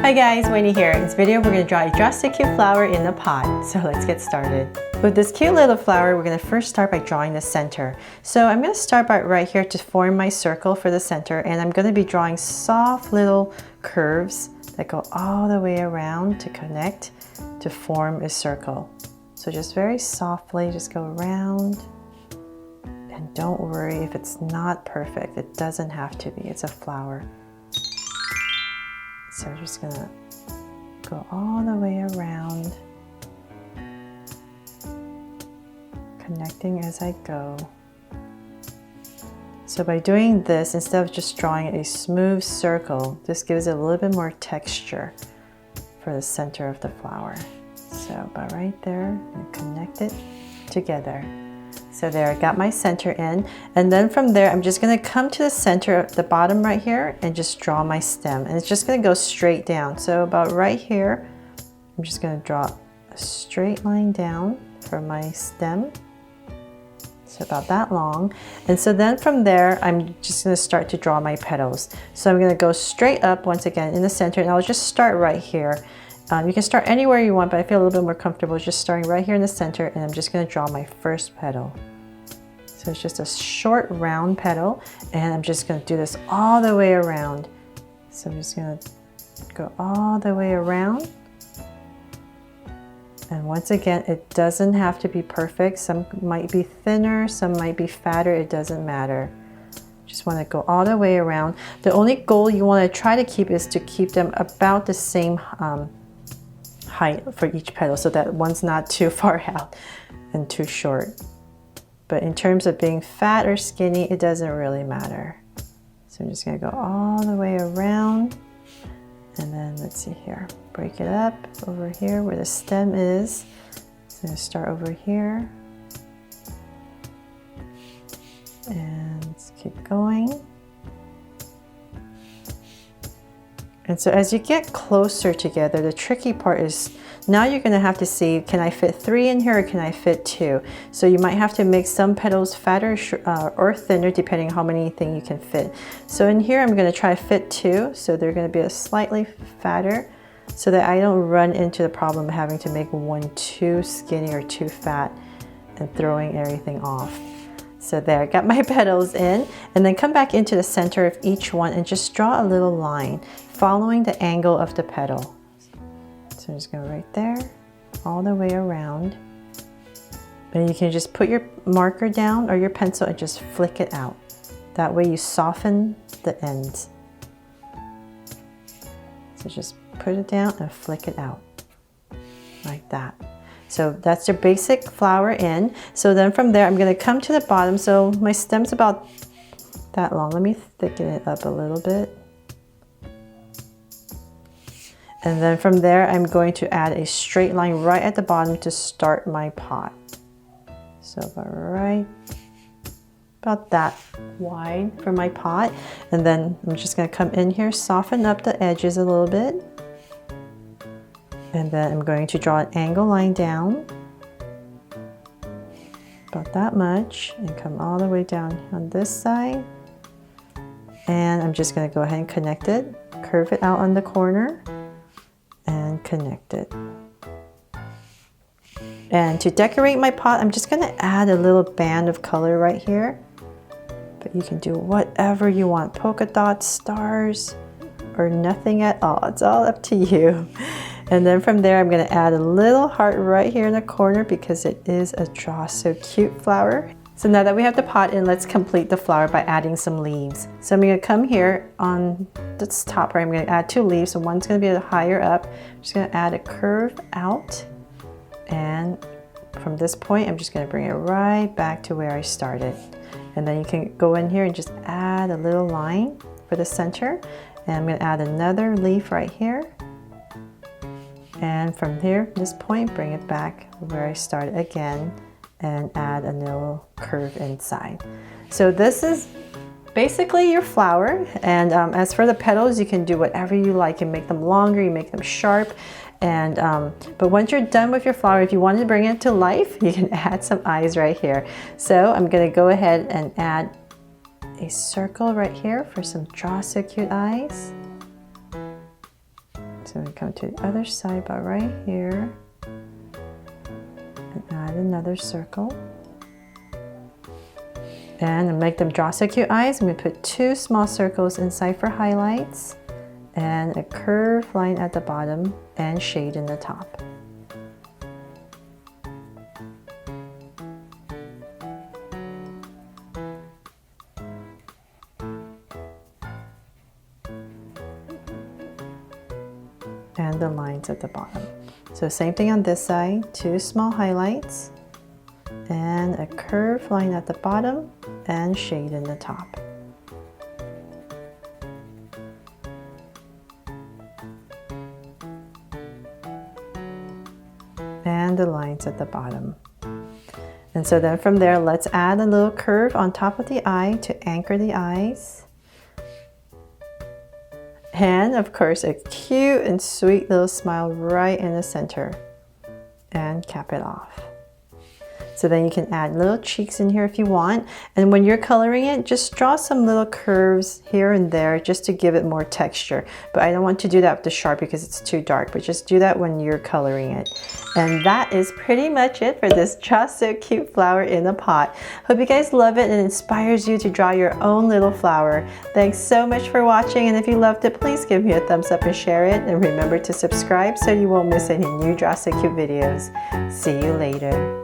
Hi guys, Winnie here. In this video we're going to draw a just a cute flower in a pot. So let's get started. With this cute little flower, we're going to first start by drawing the center. So I'm going to start by right here to form my circle for the center, and I'm going to be drawing soft little curves that go all the way around to connect to form a circle. So just very softly just go around, and don't worry if it's not perfect. It doesn't have to be. It's a flower. So I'm just gonna go all the way around, connecting as I go. So by doing this, instead of just drawing a smooth circle, this gives it a little bit more texture for the center of the flower. So about right there, and connect it together. So there, I got my center in, and then from there I'm just going to come to the center of the bottom right here and just draw my stem, and it's just going to go straight down. So about right here I'm just going to draw a straight line down for my stem, so about that long. And so then from there I'm just going to start to draw my petals. So I'm going to go straight up once again in the center, and I'll just start right here. You can start anywhere you want, but I feel a little bit more comfortable just starting right here in the center, and I'm just going to draw my first petal. So it's just a short round petal, and I'm just going to do this all the way around. So I'm just going to go all the way around. And once again, it doesn't have to be perfect. Some might be thinner, some might be fatter, it doesn't matter. Just want to go all the way around. The only goal you want to try to keep is to keep them about the same height for each petal, so that one's not too far out and too short. But in terms of being fat or skinny, it doesn't really matter. So I'm just going to go all the way around, and then let's see here, break it up over here where the stem is. So I'm going to start over here and let's keep going. And so as you get closer together, the tricky part is now you're going to have to see, can I fit 3 in here or can I fit 2? So you might have to make some petals fatter or thinner depending on how many things you can fit. So in here I'm going to try to fit 2, so they're going to be a slightly fatter, so that I don't run into the problem of having to make one too skinny or too fat and throwing everything off. So there, I got my petals in, and then come back into the center of each one and just draw a little line following the angle of the petal. So I'm just going right there, all the way around. And you can just put your marker down or your pencil and just flick it out. That way you soften the ends. So just put it down and flick it out, like that. So that's your basic flower in. So then from there I'm going to come to the bottom. So my stem's about that long. Let me thicken it up a little bit. And then from there I'm going to add a straight line right at the bottom to start my pot. So about that wide for my pot. And then I'm just going to come in here, soften up the edges a little bit. And then I'm going to draw an angle line down, about that much, and come all the way down on this side. And I'm just going to go ahead and connect it, curve it out on the corner, and connect it. And to decorate my pot, I'm just going to add a little band of color right here. But you can do whatever you want, polka dots, stars, or nothing at all. It's all up to you. And then from there, I'm going to add a little heart right here in the corner because it is a Draw So Cute flower. So now that we have the pot in, let's complete the flower by adding some leaves. So I'm going to come here on this top right, I'm going to add 2 leaves. So one's going to be a little higher up. I'm just going to add a curve out. And from this point, I'm just going to bring it right back to where I started. And then you can go in here and just add a little line for the center. And I'm going to add another leaf right here. And from here, this point, bring it back where I started again and add a little curve inside. So this is basically your flower. And as for the petals, you can do whatever you like. You make them longer, you make them sharp. And but once you're done with your flower, if you wanted to bring it to life, you can add some eyes right here. So I'm going to go ahead and add a circle right here for some Draw So Cute eyes. So we come to the other side, but right here, and add another circle. And to make them draw so cute eyes, I'm going to put 2 small circles inside for highlights and a curved line at the bottom and shade in the top. And the lines at the bottom. So same thing on this side, 2 small highlights and a curved line at the bottom and shade in the top. And the lines at the bottom. And so then from there, let's add a little curve on top of the eye to anchor the eyes. And of course, a cute and sweet little smile right in the center. And cap it off. So then you can add little cheeks in here if you want. And when you're coloring it, just draw some little curves here and there just to give it more texture. But I don't want to do that with the Sharpie because it's too dark, but just do that when you're coloring it. And that is pretty much it for this Draw So Cute flower in a pot. Hope you guys love it and it inspires you to draw your own little flower. Thanks so much for watching, and if you loved it, please give me a thumbs up and share it. And remember to subscribe so you won't miss any new Draw So Cute videos. See you later.